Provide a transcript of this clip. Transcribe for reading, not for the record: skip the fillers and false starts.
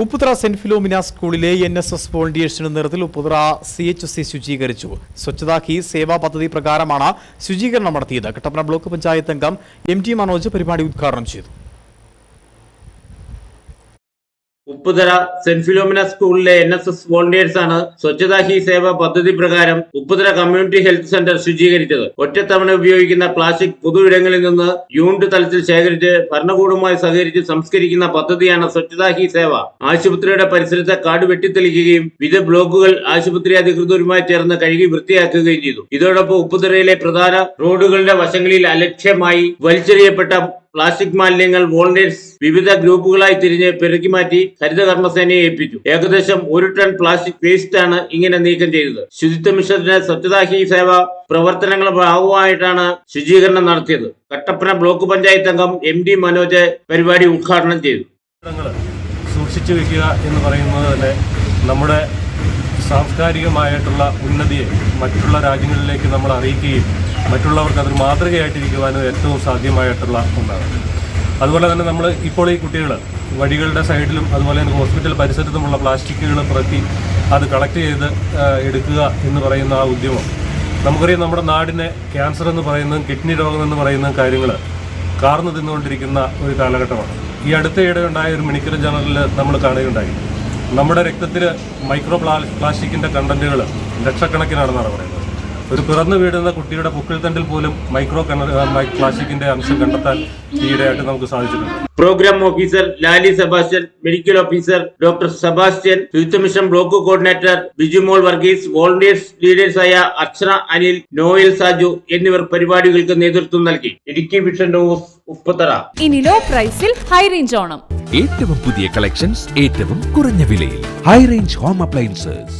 Upputhara saint Philomena സ്കൂളിലെ NSS വോളണ്ടിയേഴ്സിന്റെ നേതൃത്വത്തിൽ Upputhara CHC ശുചീകരിച്ചു. Swachhata Hi Seva പദ്ധതി പ്രകാരമാണ് ശുചീകരണം നടത്തിയത്. കട്ടപ്പന ബ്ലോക്ക് പഞ്ചായത്ത് അംഗം MT മനോജ് പരിപാടി ഉദ്ഘാടനം ചെയ്തു. ഉപ്പുതറ സെന്റ് ഫിലോമിന സ്കൂളിലെ NSS വോളണ്ടിയേഴ്സ് ആണ് സ്വച്ഛതാ ഹി സേവ പദ്ധതി പ്രകാരം ഉപ്പുതറ കമ്മ്യൂണിറ്റി ഹെൽത്ത് സെന്റർ ശുചീകരിച്ചത്. ഒറ്റത്തവണ ഉപയോഗിക്കുന്ന പ്ലാസ്റ്റിക് പൊതുയിടങ്ങളിൽ നിന്ന് യൂണിറ്റ് തലത്തിൽ ശേഖരിച്ച് ഭരണകൂടവുമായി സഹകരിച്ച് സംസ്കരിക്കുന്ന പദ്ധതിയാണ് സ്വച്ഛതാ ഹി സേവ. ആശുപത്രിയുടെ പരിസരത്തെ കാട് വെട്ടിത്തെളിക്കുകയും വിവിധ ബ്ലോക്കുകൾ ആശുപത്രി അധികൃതരുമായി ചേർന്ന് കഴുകി വൃത്തിയാക്കുകയും ചെയ്തു. ഇതോടൊപ്പം ഉപ്പുതറയിലെ പ്രധാന റോഡുകളുടെ വശങ്ങളിൽ അലക്ഷ്യമായി വലിച്ചെറിയപ്പെട്ട പ്ലാസ്റ്റിക് മാലിന്യങ്ങൾ വോളണ്ടിയേഴ്സ് വിവിധ ഗ്രൂപ്പുകളായി തിരിഞ്ഞ് പെറുക്കി മാറ്റി ഹരിത കർമ്മസേനയെ ഏൽപ്പിച്ചു. ഏകദേശം 1 ടൺ പ്ലാസ്റ്റിക് വേസ്റ്റ് ആണ് ഇങ്ങനെ നീക്കം ചെയ്തത്. ശുചിത്വ മിഷന്റെ സ്വച്ഛതാ ഹി സേവ പ്രവർത്തനങ്ങളുടെ ഭാഗമായിട്ടാണ് ശുചീകരണം നടത്തിയത്. കട്ടപ്പന ബ്ലോക്ക് പഞ്ചായത്ത് അംഗം MT മനോജ് പരിപാടി ഉദ്ഘാടനം ചെയ്തു. സൂക്ഷിച്ചു വെക്കുക എന്ന് പറയുന്നത് തന്നെ നമ്മുടെ സാംസ്കാരികമായിട്ടുള്ള ഉന്നതിയെ മറ്റുള്ള രാജ്യങ്ങളിലേക്ക് നമ്മൾ അറിയിക്കുകയും മറ്റുള്ളവർക്ക് അതൊരു മാതൃകയായിട്ടിരിക്കുവാനും ഏറ്റവും സാധ്യമായിട്ടുള്ള ഒന്നാണ്. അതുപോലെ തന്നെ നമ്മൾ ഇപ്പോൾ ഈ കുട്ടികൾ വഴികളുടെ സൈഡിലും അതുപോലെ തന്നെ ഹോസ്പിറ്റൽ പരിസരത്തുമുള്ള പ്ലാസ്റ്റിക്കുകൾ പുറത്തി അത് കളക്ട് ചെയ്ത് എടുക്കുക എന്ന് പറയുന്ന ആ ഉദ്യമം നമുക്കറിയാം. നമ്മുടെ നാടിനെ ക്യാൻസർ എന്ന് പറയുന്നതും കിഡ്നി രോഗം എന്ന് പറയുന്ന കാര്യങ്ങൾ കാർന്നു തിന്നുകൊണ്ടിരിക്കുന്ന ഒരു കാലഘട്ടമാണ്. ഈ അടുത്തയിടെ ഉണ്ടായ ഒരു മെഡിക്കൽ ജേർണലിൽ നമ്മൾ കാണുകയുണ്ടായി. നമ്മുടെ രക്തത്തിൽ മൈക്രോ പ്ലാസ്റ്റിക്കിൻ്റെ കണ്ടന്റുകൾ ലക്ഷക്കണക്കിനാണെന്നാണ് പറയുന്നത്. ഒരു പിറന്നു വീഴുന്ന കുട്ടിയുടെ പുക്കിൾത്തണ്ടിൽ പോലും മൈക്രോ പ്ലാസ്റ്റിക്കിന്റെ അംശം കണ്ടെത്താൻ ഈയിടെയായിട്ട് നമുക്ക് സാധിച്ചിട്ടുണ്ട്. Program officer Lali Sebastian, medical officer doctor Sebastian, ശുചിത്വ mission block coordinator Bijumol Varghese, volunteers ലീഡേഴ്സായ അർച്ചന അനിൽ, നോയൽ സാജു എന്നിവർ പരിപാടികൾക്ക് നേതൃത്വം നൽകി. Idukki vision news Upputhara. ഇനി ലോ പ്രൈസിൽ ഹൈ റേഞ്ച് ഓണം. ഏറ്റവും പുതിയ കളക്ഷൻസ് ഏറ്റവും കുറഞ്ഞ വിലയിൽ ഹൈ റേഞ്ച് ഹോം അപ്ലയൻസസ്.